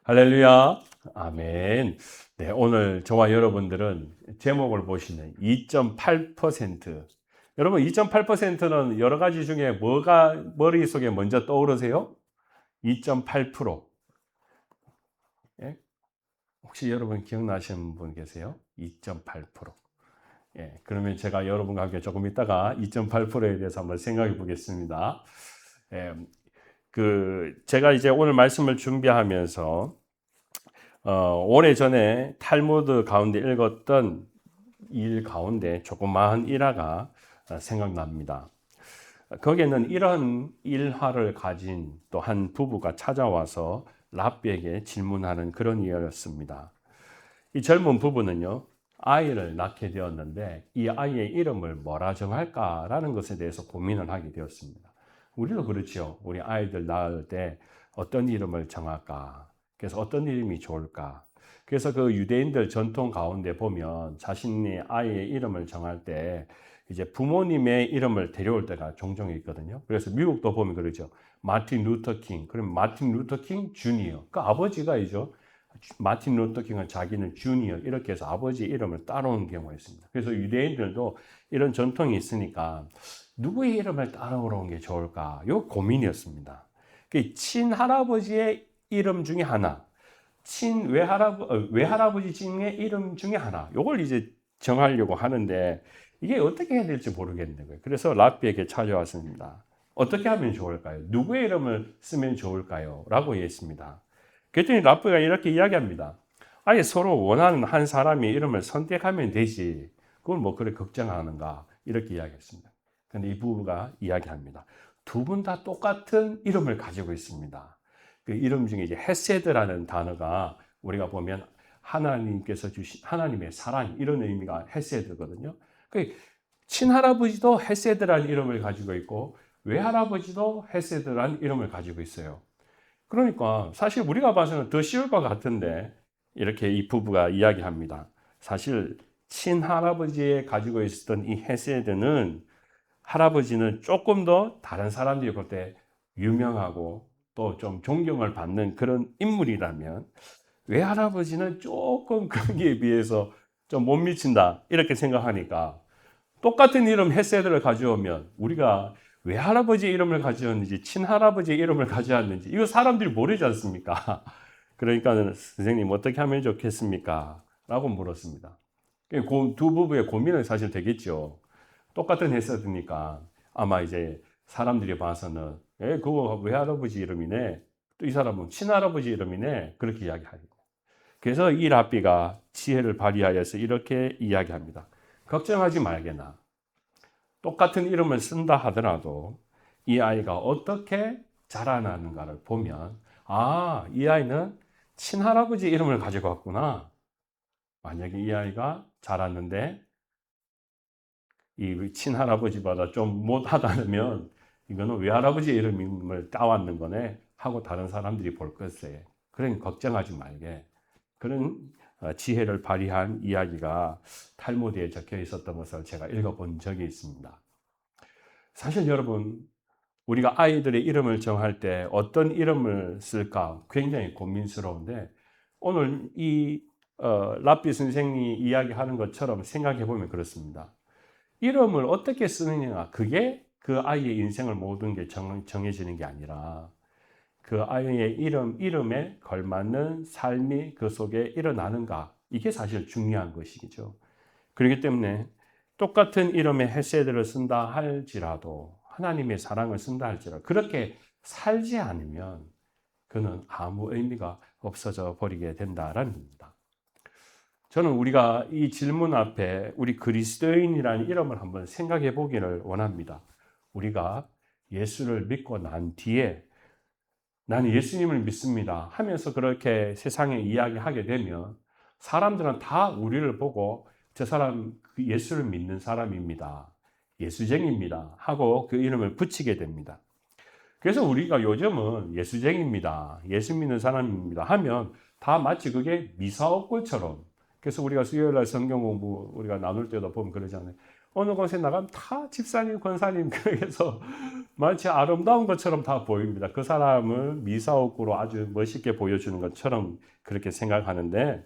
할렐루야. 아멘. 네, 오늘 저와 여러분들은 제목을 보시면 2.8%. 여러분, 2.8%는 여러 가지 중에 뭐가 머릿속에 먼저 떠오르세요? 2.8%. 예? 혹시 여러분 기억나시는 분 계세요? 2.8%. 예, 그러면 제가 여러분과 함께 조금 있다가 2.8%에 대해서 한번 생각해 보겠습니다. 예, 제가 이제 오늘 말씀을 준비하면서 오래전에 탈무드 가운데 읽었던 일 가운데 조그마한 일화가 생각납니다. 거기에는 이런 일화를 가진 또 한 부부가 찾아와서 랍비에게 질문하는 그런 이야기였습니다. 이 젊은 부부는요, 아이를 낳게 되었는데 이 아이의 이름을 뭐라 정할까라는 것에 대해서 고민을 하게 되었습니다. 우리도 그렇죠. 우리 아이들 낳을 때 어떤 이름을 정할까? 그래서 어떤 이름이 좋을까? 그래서 그 유대인들 전통 가운데 보면 자신의 아이의 이름을 정할 때 이제 부모님의 이름을 데려올 때가 종종 있거든요. 그래서 미국도 보면 그러죠. 마틴 루터 킹. 그럼 마틴 루터 킹 주니어. 그 아버지가이죠. 마틴 루터 킹은 자기는 주니어 이렇게 해서 아버지 이름을 따라오는 경우가 있습니다. 그래서 유대인들도 이런 전통이 있으니까 누구의 이름을 따라오는 게 좋을까? 요 고민이었습니다. 친할아버지의 이름 중에 하나, 외할아버지 중에 이름 중에 하나, 요걸 이제 정하려고 하는데 이게 어떻게 해야 될지 모르겠는 거예요. 그래서 랍비에게 찾아왔습니다. 어떻게 하면 좋을까요? 누구의 이름을 쓰면 좋을까요? 라고 했습니다. 그랬더니 랍비가 이렇게 이야기합니다. 아예 서로 원하는 한 사람의 이름을 선택하면 되지. 그걸 뭐 그래 걱정하는가? 이렇게 이야기했습니다. 근데 이 부부가 이야기합니다. 두 분 다 똑같은 이름을 가지고 있습니다. 그 이름 중에 이제 헤세드라는 단어가 우리가 보면 하나님께서 주신 하나님의 사랑 이런 의미가 헤세드거든요. 그 친할아버지도 헤세드라는 이름을 가지고 있고 외할아버지도 헤세드라는 이름을 가지고 있어요. 그러니까 사실 우리가 봐서는 더 쉬울 것 같은데 이렇게 이 부부가 이야기합니다. 사실 친할아버지에 가지고 있었던 이 헤세드는 할아버지는 조금 더 다른 사람들이 볼 때 유명하고 또 좀 존경을 받는 그런 인물이라면 외할아버지는 조금 거기에 비해서 좀 못 미친다 이렇게 생각하니까 똑같은 이름 헤세드를 가져오면 우리가 외할아버지 이름을 가져왔는지 친할아버지 이름을 가져왔는지 이거 사람들이 모르지 않습니까? 그러니까 선생님 어떻게 하면 좋겠습니까? 라고 물었습니다. 두 부부의 고민은 사실 되겠죠. 똑같은 헤세드니까 아마 이제 사람들이 봐서는 그거 외할아버지 이름이네. 또 이 사람은 친할아버지 이름이네. 그렇게 이야기하죠. 그래서 이 랍비가 지혜를 발휘하여서 이렇게 이야기합니다. 걱정하지 말게나. 똑같은 이름을 쓴다 하더라도 이 아이가 어떻게 자라나는가를 보면 이 아이는 친할아버지 이름을 가지고 왔구나. 만약에 이 아이가 자랐는데 이 친할아버지보다 좀 못하다면 이거는 외할아버지 이름을 따왔는 거네 하고 다른 사람들이 볼 것에 그런 걱정하지 말게 그런 지혜를 발휘한 이야기가 탈무드에 적혀 있었던 것을 제가 읽어본 적이 있습니다. 사실 여러분 우리가 아이들의 이름을 정할 때 어떤 이름을 쓸까 굉장히 고민스러운데 오늘 이 랍비 선생님이 이야기하는 것처럼 생각해 보면 그렇습니다. 이름을 어떻게 쓰느냐 그게 그 아이의 인생을 모든 게 정해지는 게 아니라 그 아이의 이름에 걸맞는 삶이 그 속에 일어나는가 이게 사실 중요한 것이죠. 그렇기 때문에 똑같은 이름의 헤세드를 쓴다 할지라도 하나님의 사랑을 쓴다 할지라도 그렇게 살지 않으면 그는 아무 의미가 없어져 버리게 된다라는 겁니다. 저는 우리가 이 질문 앞에 우리 그리스도인이라는 이름을 한번 생각해 보기를 원합니다. 우리가 예수를 믿고 난 뒤에 나는 예수님을 믿습니다 하면서 그렇게 세상에 이야기하게 되면 사람들은 다 우리를 보고 저 사람 예수를 믿는 사람입니다. 예수쟁입니다. 하고 그 이름을 붙이게 됩니다. 그래서 우리가 요즘은 예수쟁입니다. 예수 믿는 사람입니다. 하면 다 마치 그게 미사업글처럼 그래서 우리가 수요일날 성경 공부 우리가 나눌 때도 보면 그러잖아요. 어느 곳에 나가면 다 집사님, 권사님, 그래서 마치 아름다운 것처럼 다 보입니다. 그 사람을 미사옥구로 아주 멋있게 보여주는 것처럼 그렇게 생각하는데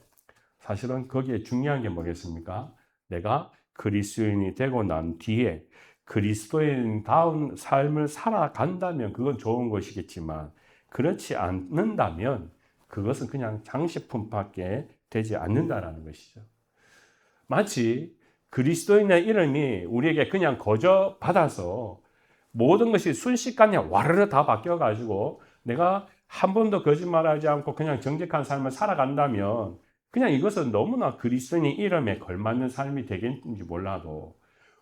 사실은 거기에 중요한 게 뭐겠습니까? 내가 그리스도인이 되고 난 뒤에 그리스도인다운 삶을 살아간다면 그건 좋은 것이겠지만 그렇지 않는다면 그것은 그냥 장식품밖에 되지 않는다라는 것이죠. 마치 그리스도인의 이름이 우리에게 그냥 거저 받아서 모든 것이 순식간에 와르르 다 바뀌어가지고 내가 한 번도 거짓말하지 않고 그냥 정직한 삶을 살아간다면 그냥 이것은 너무나 그리스도인의 이름에 걸맞는 삶이 되겠는지 몰라도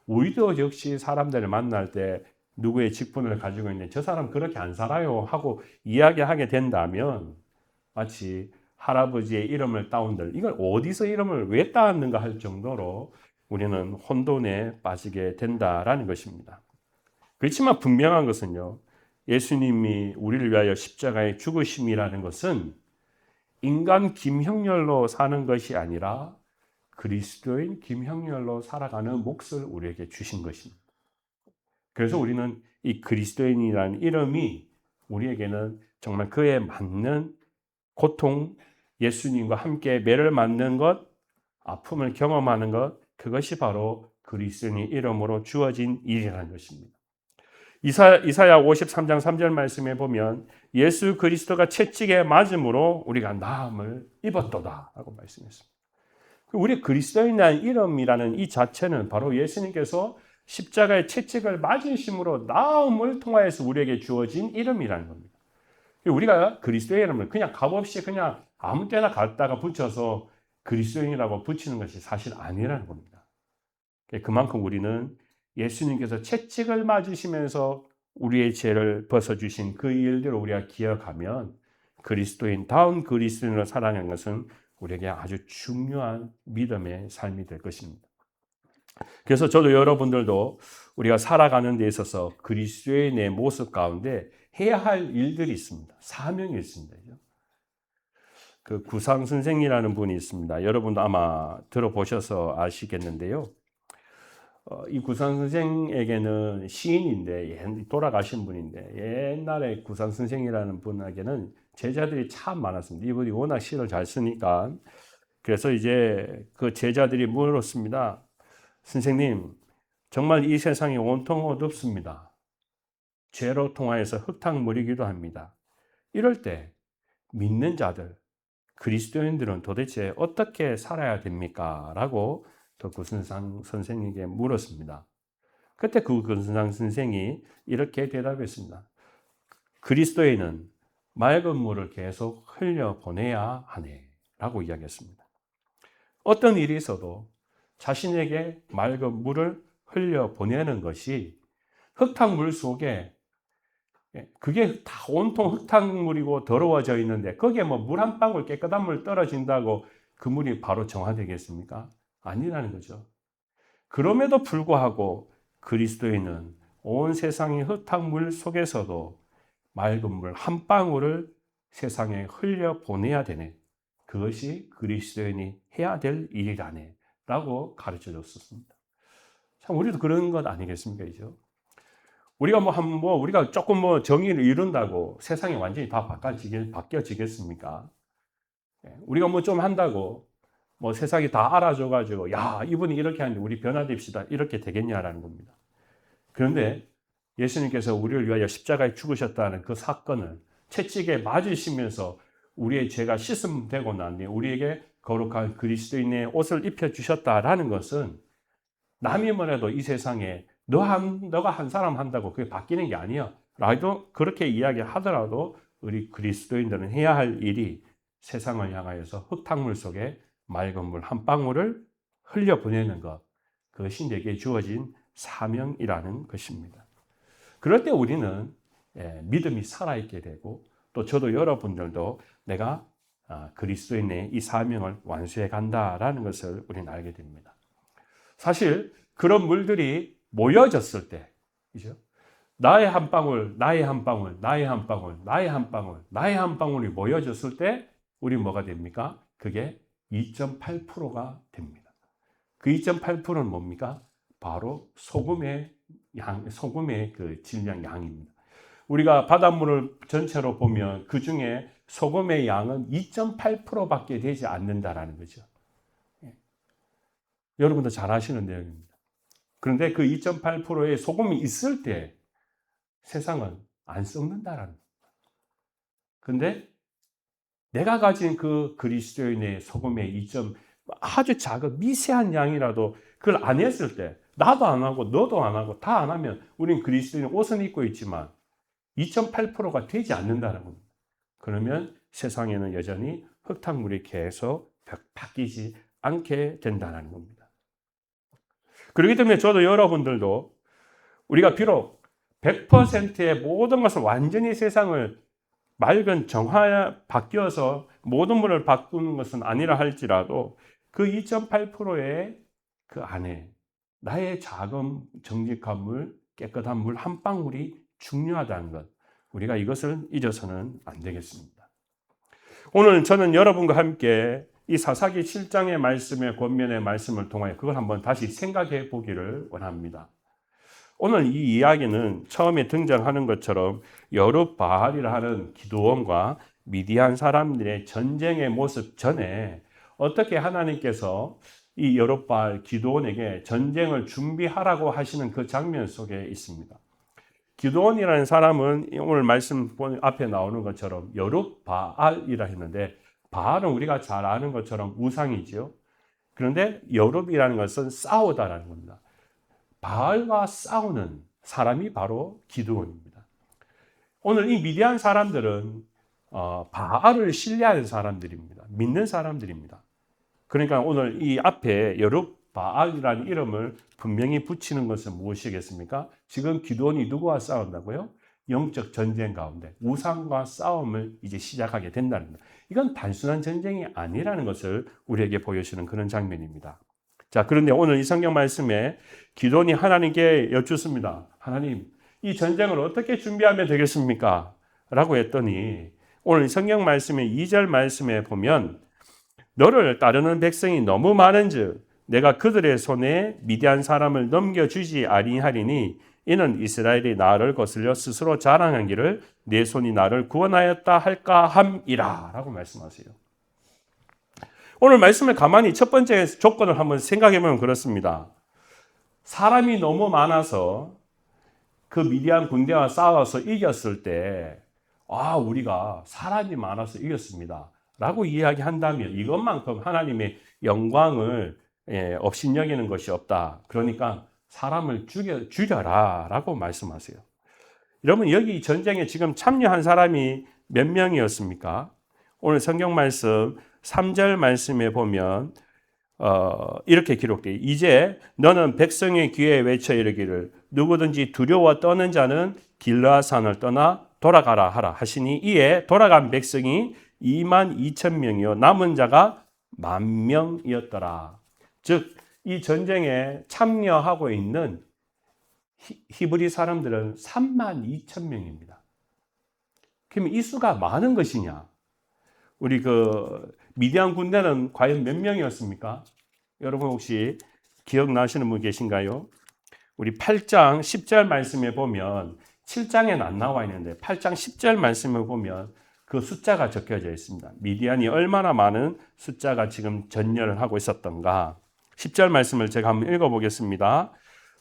우리도 역시 사람들을 만날 때 누구의 직분을 가지고 있는데 저 사람 그렇게 안 살아요 하고 이야기하게 된다면 마치 할아버지의 이름을 따온들 이걸 어디서 이름을 왜 따왔는가 할 정도로 우리는 혼돈에 빠지게 된다라는 것입니다. 그렇지만 분명한 것은요. 예수님이 우리를 위하여 십자가에 죽으심이라는 것은 인간 김형렬로 사는 것이 아니라 그리스도인 김형렬로 살아가는 몫을 우리에게 주신 것입니다. 그래서 우리는 이 그리스도인이라는 이름이 우리에게는 정말 그에 맞는 고통, 예수님과 함께 매를 맞는 것, 아픔을 경험하는 것, 그것이 바로 그리스도인의 이름으로 주어진 일이라는 것입니다. 이사야 53장 3절 말씀에 보면 예수 그리스도가 채찍에 맞음으로 우리가 나음을 입었도다 라고 말씀했습니다. 우리 그리스도인이라는 이름이라는 이 자체는 바로 예수님께서 십자가의 채찍을 맞으심으로 나음을 통하여서 우리에게 주어진 이름이라는 겁니다. 우리가 그리스도의 이름을 그냥 값없이 그냥 아무 때나 갖다가 붙여서 그리스도인이라고 붙이는 것이 사실 아니라는 겁니다. 그만큼 우리는 예수님께서 채찍을 맞으시면서 우리의 죄를 벗어주신 그 일들을 우리가 기억하면 그리스도인다운 그리스도인으로 살아가는 것은 우리에게 아주 중요한 믿음의 삶이 될 것입니다. 그래서 저도 여러분들도 우리가 살아가는 데 있어서 그리스도인의 모습 가운데 해야 할 일들이 있습니다. 사명이 있습니다. 그 구상 선생이라는 분이 있습니다. 여러분도 아마 들어보셔서 아시겠는데요. 이 구상 선생에게는 시인인데 돌아가신 분인데 옛날에 구상 선생이라는 분에게는 제자들이 참 많았습니다. 이분이 워낙 시를 잘 쓰니까 그래서 이제 그 제자들이 물었습니다. 선생님, 정말 이 세상에 온통 어둡습니다. 죄로 통하여서 흙탕물이기도 합니다. 이럴 때 믿는 자들, 그리스도인들은 도대체 어떻게 살아야 됩니까? 라고 그 구선상 선생에게 물었습니다. 그때 그 구선상 선생이 이렇게 대답했습니다. 그리스도인은 맑은 물을 계속 흘려보내야 하네 라고 이야기했습니다. 어떤 일이 있어도 자신에게 맑은 물을 흘려보내는 것이 흙탕물 속에 그게 다 온통 흙탕물이고 더러워져 있는데 거기에 뭐 물 한 방울 깨끗한 물 떨어진다고 그 물이 바로 정화되겠습니까? 아니라는 거죠. 그럼에도 불구하고 그리스도인은 온 세상의 흙탕물 속에서도 맑은 물 한 방울을 세상에 흘려보내야 되네. 그것이 그리스도인이 해야 될 일이라네 라고 가르쳐 줬었습니다. 참 우리도 그런 것 아니겠습니까? 이죠? 우리가 우리가 조금 정의를 이룬다고 세상이 완전히 다 바뀌어지겠습니까? 우리가 좀 한다고 세상이 다 알아줘가지고, 야, 이분이 이렇게 하는데 우리 변화됩시다. 이렇게 되겠냐라는 겁니다. 그런데 예수님께서 우리를 위하여 십자가에 죽으셨다는 그 사건을 채찍에 맞으시면서 우리의 죄가 씻음되고 난 뒤에 우리에게 거룩한 그리스도인의 옷을 입혀주셨다라는 것은 남이 뭐래도 이 세상에 너가 한 사람 한다고 그게 바뀌는 게 아니야. 라도 그렇게 이야기하더라도 우리 그리스도인들은 해야 할 일이 세상을 향하여서 흙탕물 속에 맑은 물 한 방울을 흘려보내는 것. 그것이 내게 주어진 사명이라는 것입니다. 그럴 때 우리는 믿음이 살아있게 되고 또 저도 여러분들도 내가 그리스도인의 이 사명을 완수해 간다라는 것을 우리는 알게 됩니다. 사실 그런 물들이 모여졌을 때, 그죠? 나의 한 방울, 나의 한 방울, 나의 한 방울, 나의 한 방울, 나의 한 방울이 모여졌을 때 우리 뭐가 됩니까? 그게 2.8%가 됩니다. 그 2.8%는 뭡니까? 바로 소금의 소금의 그 질량 양입니다. 우리가 바닷물을 전체로 보면 그 중에 소금의 양은 2.8%밖에 되지 않는다라는 거죠. 여러분도 잘 아시는 내용입니다. 그런데 그 2.8%의 소금이 있을 때 세상은 안 썩는다라는 거예요. 그런데 내가 가진 그 그리스도인의 소금의 2점 아주 작은 미세한 양이라도 그걸 안 했을 때 나도 안 하고 너도 안 하고 다 안 하면 우린 그리스도인 옷은 입고 있지만 2.8%가 되지 않는다는 겁니다. 그러면 세상에는 여전히 흙탕물이 계속 바뀌지 않게 된다는 겁니다. 그렇기 때문에 저도 여러분들도 우리가 비록 100%의 모든 것을 완전히 세상을 맑은 정화 바뀌어서 모든 물을 바꾸는 것은 아니라 할지라도 그 2.8%의 그 안에 나의 작은 정직한 물, 깨끗한 물 한 방울이 중요하다는 것, 우리가 이것을 잊어서는 안 되겠습니다. 오늘 저는 여러분과 함께 이 사사기 7장의 말씀의 권면의 말씀을 통하여 그걸 한번 다시 생각해 보기를 원합니다. 오늘 이 이야기는 처음에 등장하는 것처럼 여룹바알이라 하는 기드온과 미디안 사람들의 전쟁의 모습 전에 어떻게 하나님께서 이 여룹바알 기드온에게 전쟁을 준비하라고 하시는 그 장면 속에 있습니다. 기드온이라는 사람은 오늘 말씀 앞에 나오는 것처럼 여룹바알이라 했는데 바알은 우리가 잘 아는 것처럼 우상이지요. 그런데 여룹이라는 것은 싸우다라는 겁니다. 바알과 싸우는 사람이 바로 기드온입니다. 오늘 이 미디안 사람들은 바알을 신뢰하는 사람들입니다. 믿는 사람들입니다. 그러니까 오늘 이 앞에 여룹바알이라는 이름을 분명히 붙이는 것은 무엇이겠습니까? 지금 기드온이 누구와 싸운다고요? 영적 전쟁 가운데 우상과 싸움을 이제 시작하게 된다는 겁니다. 이건 단순한 전쟁이 아니라는 것을 우리에게 보여주는 그런 장면입니다. 자, 그런데 오늘 이 성경 말씀에 기드온이 하나님께 여쭙습니다. 하나님, 이 전쟁을 어떻게 준비하면 되겠습니까? 라고 했더니 오늘 성경 말씀의 2절 말씀에 보면 너를 따르는 백성이 너무 많은즉 내가 그들의 손에 미디안 사람을 넘겨주지 아니하리니 이는 이스라엘이 나를 거슬려 스스로 자랑하기를 내 손이 나를 구원하였다 할까 함이라 라고 말씀하세요. 오늘 말씀을 가만히 첫 번째 조건을 한번 생각해 보면 그렇습니다. 사람이 너무 많아서 그 미디안 군대와 싸워서 이겼을 때 우리가 사람이 많아서 이겼습니다 라고 이야기한다면 이것만큼 하나님의 영광을 업신여기는 것이 없다. 그러니까 사람을 죽여라 라고 말씀하세요. 여러분, 여기 전쟁에 지금 참여한 사람이 몇 명이었습니까? 오늘 성경 말씀 3절 말씀에 보면 이렇게 기록되어 이제 너는 백성의 귀에 외쳐 이르기를 누구든지 두려워 떠는 자는 길르앗산을 떠나 돌아가라 하라 하시니 이에 돌아간 백성이 22,000명이요 남은 자가 10,000명이었더라. 즉 이 전쟁에 참여하고 있는 히브리 사람들은 32,000명입니다. 그러면 이 수가 많은 것이냐? 우리 그 미디안 군대는 과연 몇 명이었습니까? 여러분 혹시 기억나시는 분 계신가요? 우리 8장 10절 말씀에 보면 7장에는 안 나와 있는데 8장 10절 말씀을 보면 그 숫자가 적혀져 있습니다. 미디안이 얼마나 많은 숫자가 지금 전열을 하고 있었던가. 10절 말씀을 제가 한번 읽어보겠습니다.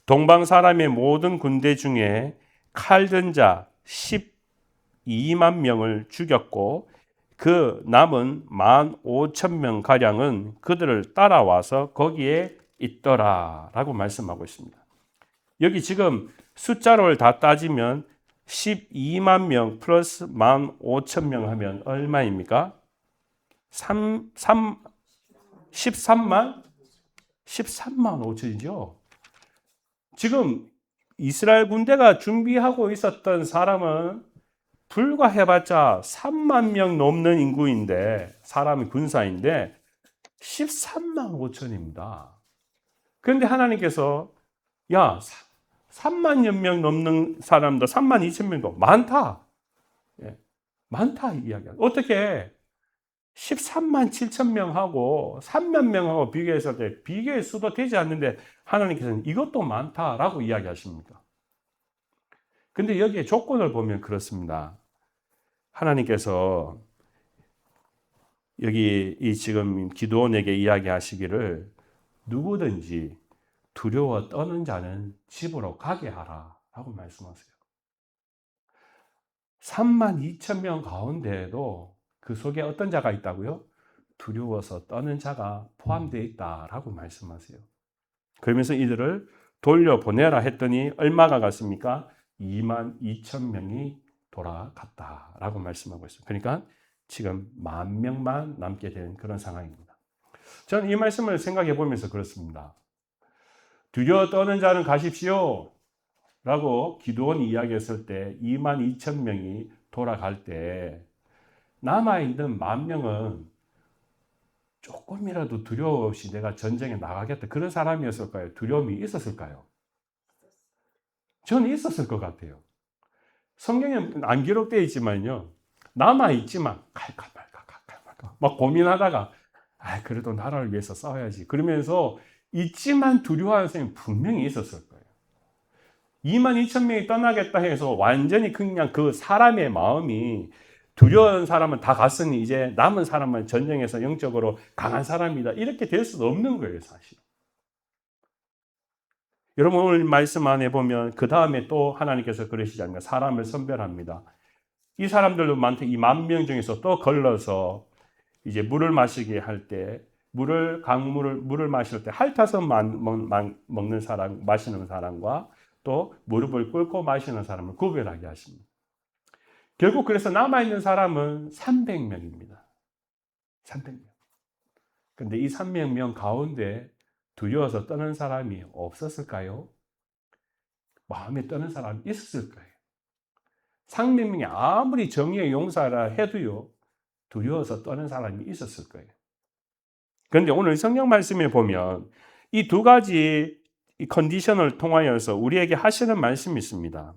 동방 사람의 모든 군대 중에 칼든 자 12만 명을 죽였고 그 남은 15,000명 가량은 그들을 따라와서 거기에 있더라 라고 말씀하고 있습니다. 여기 지금 숫자를 다 따지면 12만 명 플러스 15,000명 하면 얼마입니까? 13만 5천이죠. 지금 이스라엘 군대가 준비하고 있었던 사람은 불과 해봤자 3만 명 넘는 인구인데 사람이 군사인데 13만 5천입니다. 그런데 하나님께서 3만 명 넘는 사람도 3만 2천 명도 많다. 많다 이야기야. 어떻게 13만 7천 명하고 3만 명하고 비교했을 때 비교의 수도 되지 않는데 하나님께서는 이것도 많다라고 이야기하십니다. 근데 여기에 조건을 보면 그렇습니다. 하나님께서 여기 이 지금 기드온에게 이야기하시기를 누구든지 두려워 떠는 자는 집으로 가게 하라 라고 말씀하세요. 3만 2천 명 가운데에도 그 속에 어떤 자가 있다고요? 두려워서 떠는 자가 포함되어 있다라고 말씀하세요. 그러면서 이들을 돌려보내라 했더니 얼마가 갔습니까? 2만 2천 명이 돌아갔다라고 말씀하고 있어요. 그러니까 지금 10,000명만 남게 된 그런 상황입니다. 저는 이 말씀을 생각해 보면서 그렇습니다. 두려워 떠는 자는 가십시오 라고 기드온이 이야기했을 때 2만 2천 명이 돌아갈 때 남아있는 10,000명은 조금이라도 두려움 없이 내가 전쟁에 나가겠다 그런 사람이었을까요? 두려움이 있었을까요? 저는 있었을 것 같아요. 성경에 안 기록되어 있지만요. 남아있지만 갈까 말까 막 고민하다가 그래도 나라를 위해서 싸워야지 그러면서 있지만 두려워하는 사람이 분명히 있었을 거예요. 2만 2천 명이 떠나겠다 해서 완전히 그냥 그 사람의 마음이 두려운 사람은 다 갔으니 이제 남은 사람은 전쟁에서 영적으로 강한 사람이다 이렇게 될 수도 없는 거예요, 사실. 여러분 오늘 말씀 안에 보면 그 다음에 또 하나님께서 그러시지 않습니까? 사람을 선별합니다. 이 사람들도 많대 이 10,000명 중에서 또 걸러서 이제 물을 마시게 할 때 물을 마실 때 핥아서 먹는 사람, 마시는 사람과 또 무릎을 꿇고 마시는 사람을 구별하게 하십니다. 결국 그래서 남아있는 사람은 300명입니다. 300명. 근데 이 300명 가운데 두려워서 떠는 사람이 없었을까요? 마음에 떠는 사람이 있었을 거예요. 300명이 아무리 정의의 용사라 해도요, 두려워서 떠는 사람이 있었을 거예요. 그런데 오늘 성경 말씀에 보면 이 두 가지 이 컨디션을 통하여서 우리에게 하시는 말씀이 있습니다.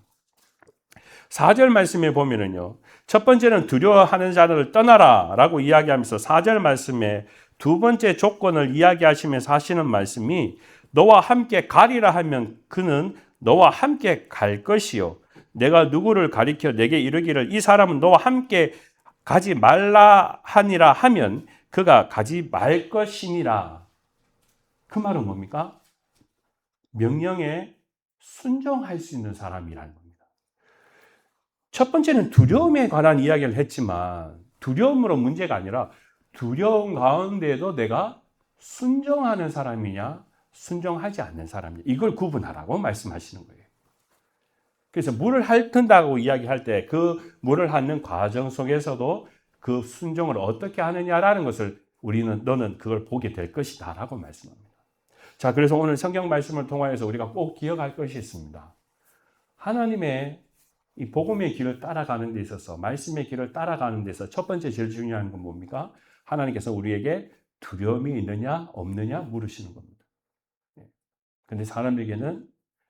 4절 말씀에 보면은요, 첫 번째는 두려워하는 자들을 떠나라 라고 이야기하면서 4절 말씀에 두 번째 조건을 이야기하시면서 하시는 말씀이 너와 함께 가리라 하면 그는 너와 함께 갈 것이요. 내가 누구를 가리켜 내게 이르기를 이 사람은 너와 함께 가지 말라 하니라 하면 그가 가지 말 것이니라. 그 말은 뭡니까? 명령에 순종할 수 있는 사람이라는 겁니다. 첫 번째는 두려움에 관한 이야기를 했지만 두려움으로 문제가 아니라 두려움 가운데에도 내가 순종하는 사람이냐 순종하지 않는 사람이냐 이걸 구분하라고 말씀하시는 거예요. 그래서 물을 핥는다고 이야기할 때 그 물을 핥는 과정 속에서도 그 순종을 어떻게 하느냐라는 것을 너는 그걸 보게 될 것이다 라고 말씀합니다. 자, 그래서 오늘 성경 말씀을 통하여서 우리가 꼭 기억할 것이 있습니다. 하나님의 이 복음의 길을 따라가는 데 있어서 말씀의 길을 따라가는 데서 첫 번째 제일 중요한 건 뭡니까? 하나님께서 우리에게 두려움이 있느냐 없느냐 물으시는 겁니다. 그런데 사람에게는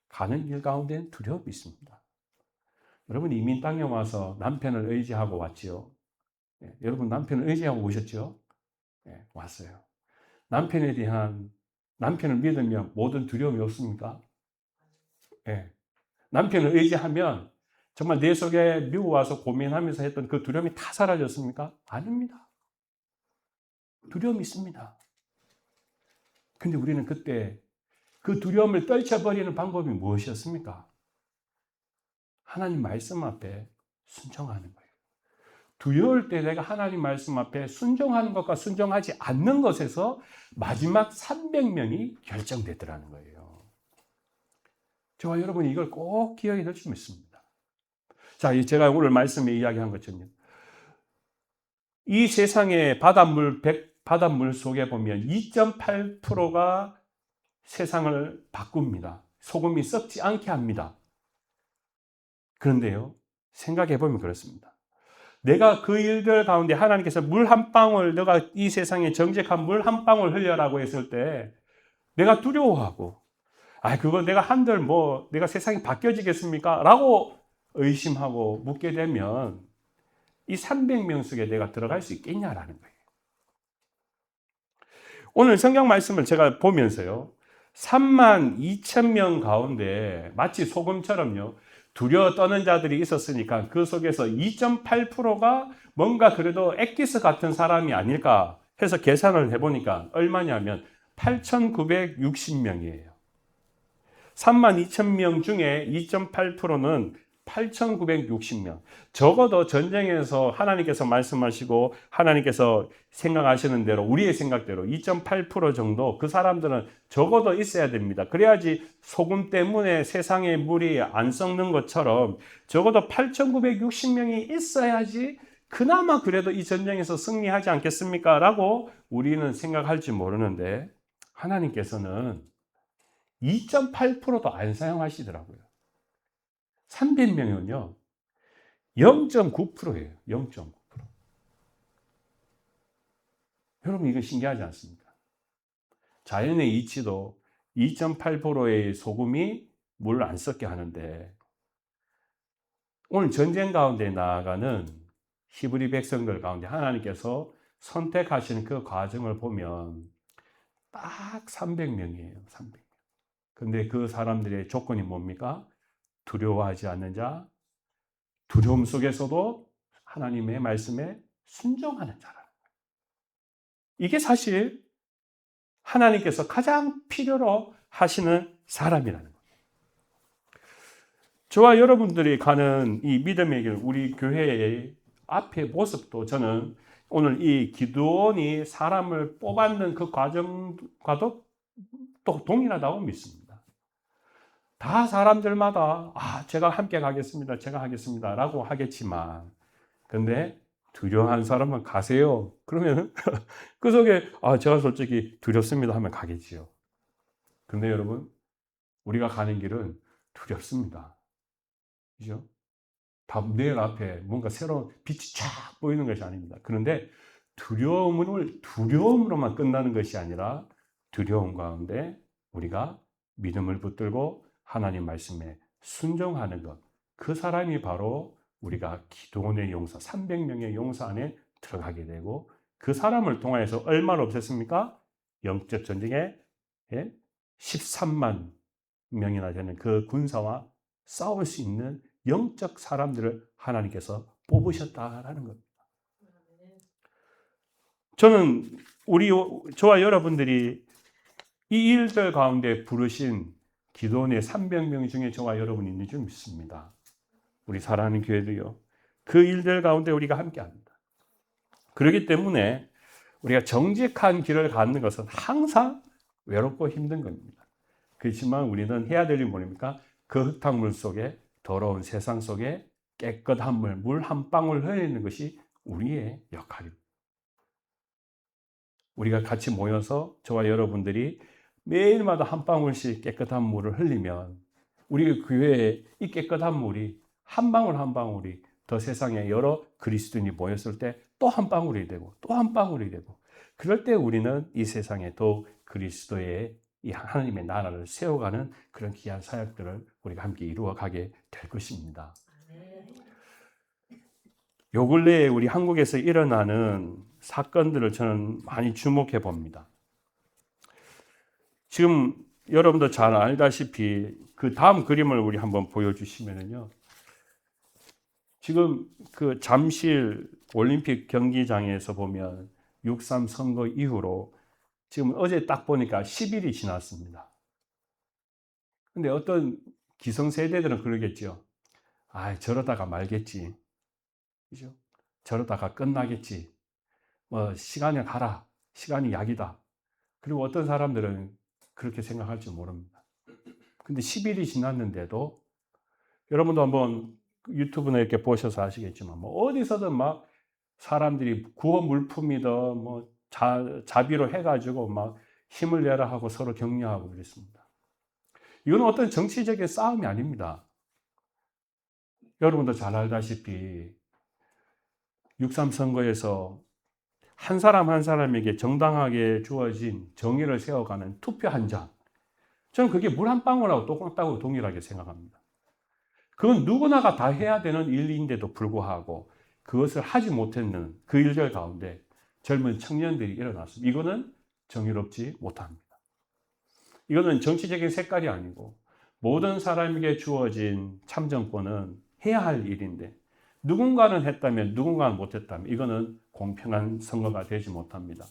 가는 길 가운데는 두려움이 있습니다. 여러분 이민 땅에 와서 남편을 의지하고 왔지요. 여러분 남편을 의지하고 오셨죠? 왔어요. 남편을 믿으면 모든 두려움이 없습니까? 남편을 의지하면 정말 내 속에 미국 와서 고민하면서 했던 그 두려움이 다 사라졌습니까? 아닙니다. 두려움이 있습니다. 근데 우리는 그때 그 두려움을 떨쳐버리는 방법이 무엇이었습니까? 하나님 말씀 앞에 순종하는 거예요. 두려울 때 내가 하나님 말씀 앞에 순종하는 것과 순종하지 않는 것에서 마지막 300명이 결정되더라는 거예요. 저와 여러분이 이걸 꼭 기억해 두시면 있습니다. 자, 제가 오늘 말씀에 이야기한 것처럼 이 세상의 바닷물 속에 보면 2.8%가 세상을 바꿉니다. 소금이 썩지 않게 합니다. 그런데요, 생각해 보면 그렇습니다. 내가 그 일들 가운데 하나님께서 물 한 방울, 너가 이 세상에 정직한 물 한 방울 흘려라고 했을 때 내가 두려워하고 그거 내가 한들 내가 세상이 바뀌어지겠습니까? 라고 의심하고 묻게 되면 이 300명 속에 내가 들어갈 수 있겠냐라는 거예요. 오늘 성경 말씀을 제가 보면서요. 3만 2천 명 가운데 마치 소금처럼요. 두려워 떠는 자들이 있었으니까 그 속에서 2.8%가 뭔가 그래도 엑기스 같은 사람이 아닐까 해서 계산을 해보니까 얼마냐면 8,960명이에요. 3만 2천 명 중에 2.8%는 8,960명. 적어도 전쟁에서 하나님께서 말씀하시고 하나님께서 생각하시는 대로 우리의 생각대로 2.8% 정도 그 사람들은 적어도 있어야 됩니다. 그래야지 소금 때문에 세상의 물이 안 썩는 것처럼 적어도 8,960명이 있어야지 그나마 그래도 이 전쟁에서 승리하지 않겠습니까? 라고 우리는 생각할지 모르는데 하나님께서는 2.8%도 안 사용하시더라고요. 300명이면요. 0.9%예요. 0.9%. 여러분 이거 신기하지 않습니까? 자연의 이치도 2.8%의 소금이 물을 안 썩게 하는데 오늘 전쟁 가운데 나아가는 히브리 백성들 가운데 하나님께서 선택하시는 그 과정을 보면 딱 300명이에요. 300명. 근데 그 사람들의 조건이 뭡니까? 두려워하지 않는 자, 두려움 속에서도 하나님의 말씀에 순종하는 자라. 이게 사실 하나님께서 가장 필요로 하시는 사람이라는 거예요. 저와 여러분들이 가는 이 믿음의 길, 우리 교회의 앞의 모습도 저는 오늘 이 기드온이 사람을 뽑았는 그 과정과도 또 동일하다고 믿습니다. 다 사람들마다 제가 함께 가겠습니다. 제가 하겠습니다. 라고 하겠지만 근데 두려워하는 사람은 가세요. 그러면 그 속에 제가 솔직히 두렵습니다 하면 가겠지요. 근데 여러분 우리가 가는 길은 두렵습니다. 그죠? 내일 앞에 뭔가 새로운 빛이 쫙 보이는 것이 아닙니다. 그런데 두려움으로만 끝나는 것이 아니라 두려움 가운데 우리가 믿음을 붙들고 하나님 말씀에 순종하는 것. 그 사람이 바로 우리가 기도원의 용사, 300명의 용사 안에 들어가게 되고 그 사람을 통하여서 얼마나 없앴습니까? 영적 전쟁에 13만 명이나 되는 그 군사와 싸울 수 있는 영적 사람들을 하나님께서 뽑으셨다라는 겁니다. 저는 저와 여러분들이 이 일들 가운데 부르신 기도원의 300명 중에 저와 여러분이 있는 줄 믿습니다. 우리 사랑하는 교회도요. 그 일들 가운데 우리가 함께합니다. 그렇기 때문에 우리가 정직한 길을 가는 것은 항상 외롭고 힘든 겁니다. 그렇지만 우리는 해야 될 일이 뭡니까? 그 흙탕물 속에 더러운 세상 속에 깨끗한 물 한 방울 흘리는 것이 우리의 역할입니다. 우리가 같이 모여서 저와 여러분들이 매일마다 한 방울씩 깨끗한 물을 흘리면 우리 교회에 이 깨끗한 물이 한 방울 한 방울이 더 세상에 여러 그리스도인이 모였을 때 또 한 방울이 되고 또 한 방울이 되고 그럴 때 우리는 이 세상에 더욱 그리스도의 이 하나님의 나라를 세워가는 그런 귀한 사역들을 우리가 함께 이루어가게 될 것입니다. 요 근래에 우리 한국에서 일어나는 사건들을 저는 많이 주목해 봅니다. 지금 여러분도 잘 알다시피 그 다음 그림을 우리 한번 보여주시면은요. 지금 그 잠실 올림픽 경기장에서 보면 6.3 선거 이후로 지금 어제 딱 보니까 10일이 지났습니다. 근데 어떤 기성세대들은 그러겠죠. 저러다가 말겠지. 그죠? 저러다가 끝나겠지. 시간에 가라. 시간이 약이다. 그리고 어떤 사람들은 그렇게 생각할지 모릅니다. 근데 10일이 지났는데도 여러분도 한번 유튜브나 이렇게 보셔서 아시겠지만 어디서든 막 사람들이 구호 물품이든 자비로 해가지고 막 힘을 내라 하고 서로 격려하고 그랬습니다. 이건 어떤 정치적인 싸움이 아닙니다. 여러분도 잘 알다시피 6.3 선거에서 한 사람 한 사람에게 정당하게 주어진 정의를 세워가는 투표 한 장. 저는 그게 물 한 방울하고 똑같다고 동일하게 생각합니다. 그건 누구나가 다 해야 되는 일인데도 불구하고 그것을 하지 못했는 그 일들 가운데 젊은 청년들이 일어났습니다. 이거는 정의롭지 못합니다. 이거는 정치적인 색깔이 아니고 모든 사람에게 주어진 참정권은 해야 할 일인데 누군가는 했다면 누군가는 못했다면 이거는 공평한 선거가 되지 못합니다.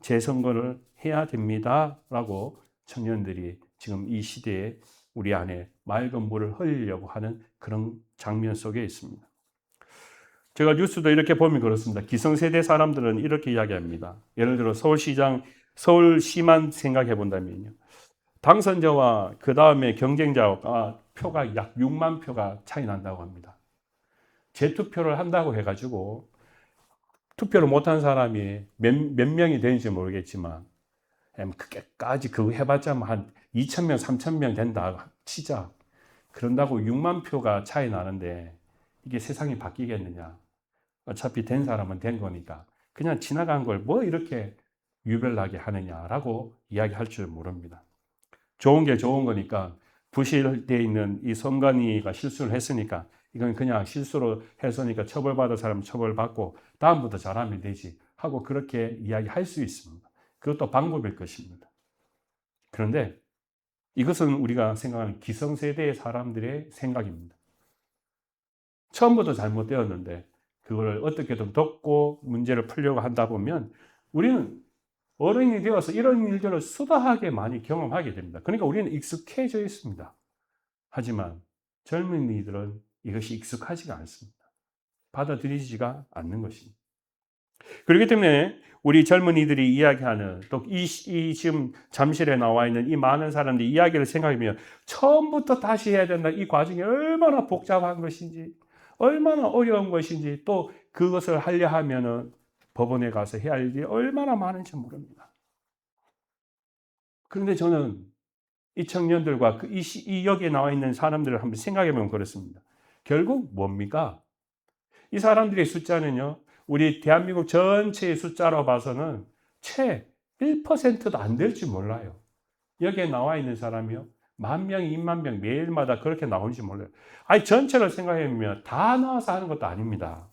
재선거를 해야 됩니다 라고 청년들이 지금 이 시대에 우리 안에 맑은 물을 흘리려고 하는 그런 장면 속에 있습니다. 제가 뉴스도 이렇게 보면 그렇습니다. 기성세대 사람들은 이렇게 이야기합니다. 예를 들어 서울시만 생각해 본다면요. 당선자와 그 다음에 경쟁자가 표가 약 6만 표가 차이 난다고 합니다. 재투표를 한다고 해가지고 투표를 못한 사람이 몇 명이 되는지 모르겠지만 그게까지 그거 해봤자 한 2,000명, 3,000명 된다 치자. 그런다고 6만 표가 차이 나는데 이게 세상이 바뀌겠느냐. 어차피 된 사람은 된 거니까 그냥 지나간 걸 뭐 이렇게 유별나게 하느냐라고 이야기할 줄 모릅니다. 좋은 게 좋은 거니까 부실되어 있는 이 선관위가 실수를 했으니까 이건 그냥 실수로 했으니까 처벌받을 사람은 처벌받고 다음부터 잘하면 되지 하고 그렇게 이야기할 수 있습니다. 그것도 방법일 것입니다. 그런데 이것은 우리가 생각하는 기성세대의 사람들의 생각입니다. 처음부터 잘못되었는데 그걸 어떻게든 덮고 문제를 풀려고 한다 보면 우리는 어른이 되어서 이런 일들을 수다하게 많이 경험하게 됩니다. 그러니까 우리는 익숙해져 있습니다. 하지만 젊은이들은 이것이 익숙하지가 않습니다. 받아들이지가 않는 것입니다. 그렇기 때문에 우리 젊은이들이 이야기하는 또 이 지금 잠실에 나와 있는 이 많은 사람들이 이야기를 생각하면 처음부터 다시 해야 된다. 이 과정이 얼마나 복잡한 것인지 얼마나 어려운 것인지 또 그것을 하려 하면은 법원에 가서 해야 할 일이 얼마나 많은지 모릅니다. 그런데 저는 이 청년들과 이 여기에 나와 있는 사람들을 한번 생각해 보면 그렇습니다. 결국 뭡니까? 이 사람들의 숫자는요, 우리 대한민국 전체의 숫자로 봐서는 채 1%도 안 될지 몰라요. 여기에 나와 있는 사람이요, 10,000명, 20,000명 매일마다 그렇게 나오는지 몰라요. 아니, 전체를 생각해보면 다 나와서 하는 것도 아닙니다.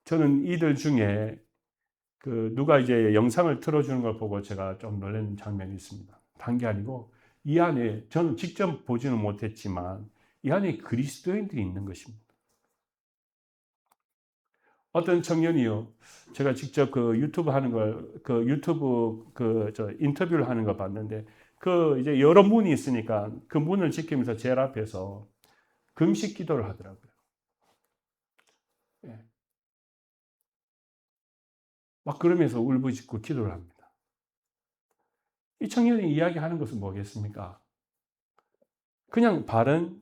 저는 이들 중에 누가 이제 영상을 틀어주는 걸 보고 제가 좀 놀란 장면이 있습니다. 단 게 아니고 이 안에 저는 직접 보지는 못했지만 이 안에 그리스도인들이 있는 것입니다. 어떤 청년이요, 제가 직접 유튜브 하는 걸, 인터뷰를 하는 걸 봤는데, 이제 여러 문이 있으니까 그 문을 지키면서 제일 앞에서 금식 기도를 하더라고요. 예. 막 그러면서 울부짖고 기도를 합니다. 이 청년이 이야기하는 것은 뭐겠습니까? 그냥 바른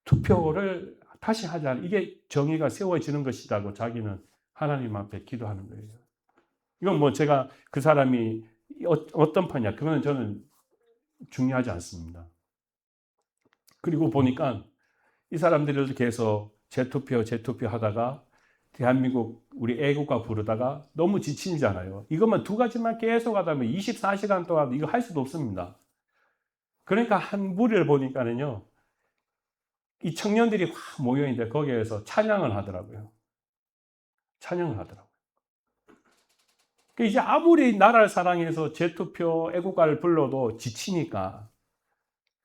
투표를 다시 하자. 이게 정의가 세워지는 것이라고 자기는 하나님 앞에 기도하는 거예요. 이건 뭐 제가 그 사람이 어떤 파냐, 그거는 저는 중요하지 않습니다. 그리고 보니까 이 사람들이 계속 재투표 하다가 대한민국 우리 애국가 부르다가 너무 지치잖아요. 이것만 두 가지만 계속 하다 보면 24시간 동안 이거 할 수도 없습니다. 그러니까 한 무리를 보니까는요, 이 청년들이 확 모여있는데 거기에서 찬양을 하더라고요. 찬양을 하더라고요. 이제 아무리 나라를 사랑해서 재투표 애국가를 불러도 지치니까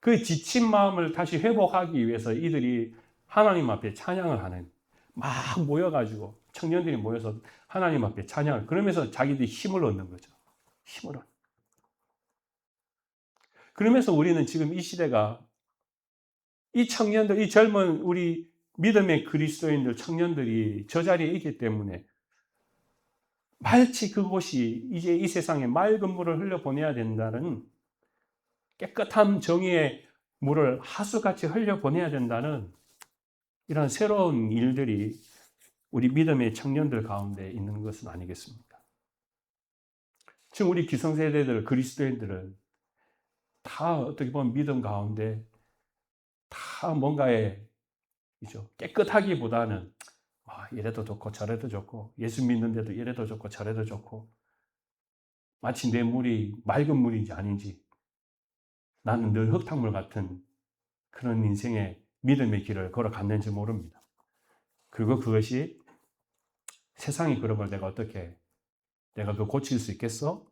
그 지친 마음을 다시 회복하기 위해서 이들이 하나님 앞에 찬양을 하는, 막 모여가지고 청년들이 모여서 하나님 앞에 찬양을, 그러면서 자기들이 힘을 얻는 거죠. 힘을 얻는. 그러면서 우리는 지금 이 시대가 이 청년들, 이 젊은 우리 믿음의 그리스도인들 청년들이 저 자리에 있기 때문에 마치 그곳이 이제 이 세상에 맑은 물을 흘려보내야 된다는, 깨끗한 정의의 물을 하수같이 흘려보내야 된다는 이런 새로운 일들이 우리 믿음의 청년들 가운데 있는 것은 아니겠습니까? 지금 우리 기성세대들, 그리스도인들은 다 어떻게 보면 믿음 가운데 다 뭔가에 깨끗하기보다는 이래도 좋고 저래도 좋고, 예수 믿는데도 이래도 좋고 저래도 좋고, 마치 내 물이 맑은 물인지 아닌지, 나는 늘 흙탕물 같은 그런 인생의 믿음의 길을 걸어갔는지 모릅니다. 그리고 그것이 세상이 그런 걸 내가 어떻게 내가 그거 고칠 수 있겠어?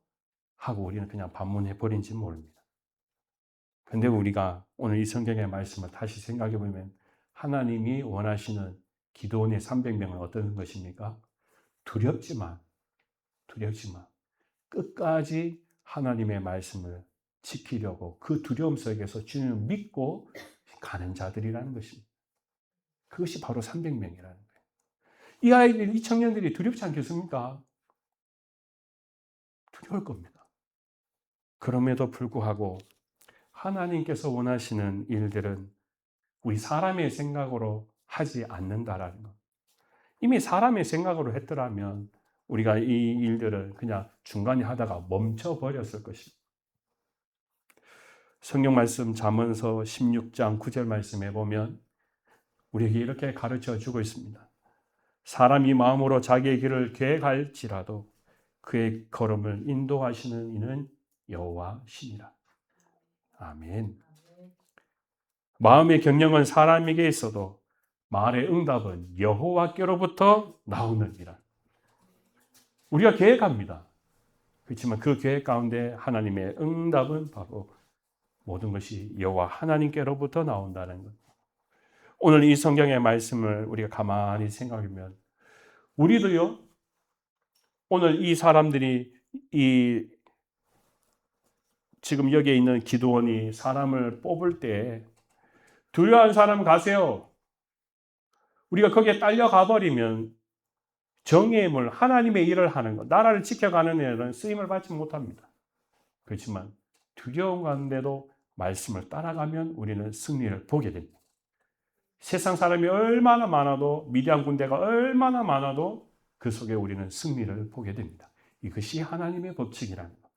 하고 우리는 그냥 반문해 버린지 모릅니다. 근데 우리가 오늘 이 성경의 말씀을 다시 생각해 보면 하나님이 원하시는 기도원의 300명은 어떤 것입니까? 두렵지만 끝까지 하나님의 말씀을 지키려고 그 두려움 속에서 주님을 믿고 가는 자들이라는 것입니다. 그것이 바로 300명이라는 거예요. 이 아이들, 이 청년들이 두렵지 않겠습니까? 두려울 겁니다. 그럼에도 불구하고 하나님께서 원하시는 일들은 우리 사람의 생각으로 하지 않는다라는 것. 이미 사람의 생각으로 했더라면 우리가 이 일들을 그냥 중간에 하다가 멈춰버렸을 것입니다. 성경 말씀 잠언서 16장 9절 말씀에 보면 우리에게 이렇게 가르쳐 주고 있습니다. 사람이 마음으로 자기의 길을 계획할지라도 그의 걸음을 인도하시는 이는 여호와시니라. 아멘. 마음의 경영은 사람에게 있어도 말의 응답은 여호와께로부터 나오느니라. 우리가 계획합니다. 그렇지만 그 계획 가운데 하나님의 응답은 바로 모든 것이 여호와 하나님께로부터 나온다는 것. 오늘 이 성경의 말씀을 우리가 가만히 생각하면 우리도요, 오늘 이 사람들이 지금 여기에 있는 기도원이 사람을 뽑을 때 두려워한 사람 가세요. 우리가 거기에 딸려가 버리면 정의의 물, 하나님의 일을 하는 것, 나라를 지켜가는 일은 쓰임을 받지 못합니다. 그렇지만 두려운 가운데도 말씀을 따라가면 우리는 승리를 보게 됩니다. 세상 사람이 얼마나 많아도, 미디안 군대가 얼마나 많아도 그 속에 우리는 승리를 보게 됩니다. 이것이 하나님의 법칙이라는 겁니다.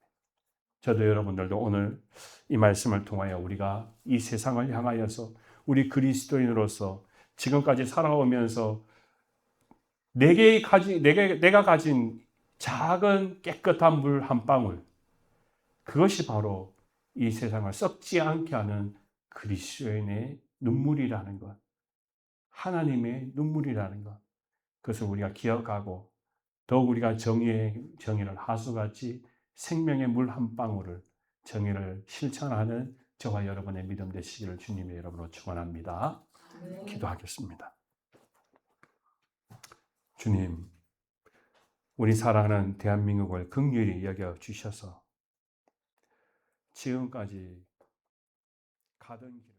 저도 여러분들도 오늘 이 말씀을 통하여 우리가 이 세상을 향하여서 우리 그리스도인으로서 지금까지 살아오면서 내가 가진 작은 깨끗한 물 한 방울, 그것이 바로 이 세상을 썩지 않게 하는 그리스도인의 눈물이라는 것, 하나님의 눈물이라는 것, 그것을 우리가 기억하고 더욱 우리가 정의를 하수같이 생명의 물 한 방울을, 정의를 실천하는 저와 여러분의 믿음 되시기를 주님의 이름으로 축원합니다. 기도하겠습니다. 주님, 우리 사랑하는 대한민국을 긍휼히 여겨 주셔서 지금까지 가던 길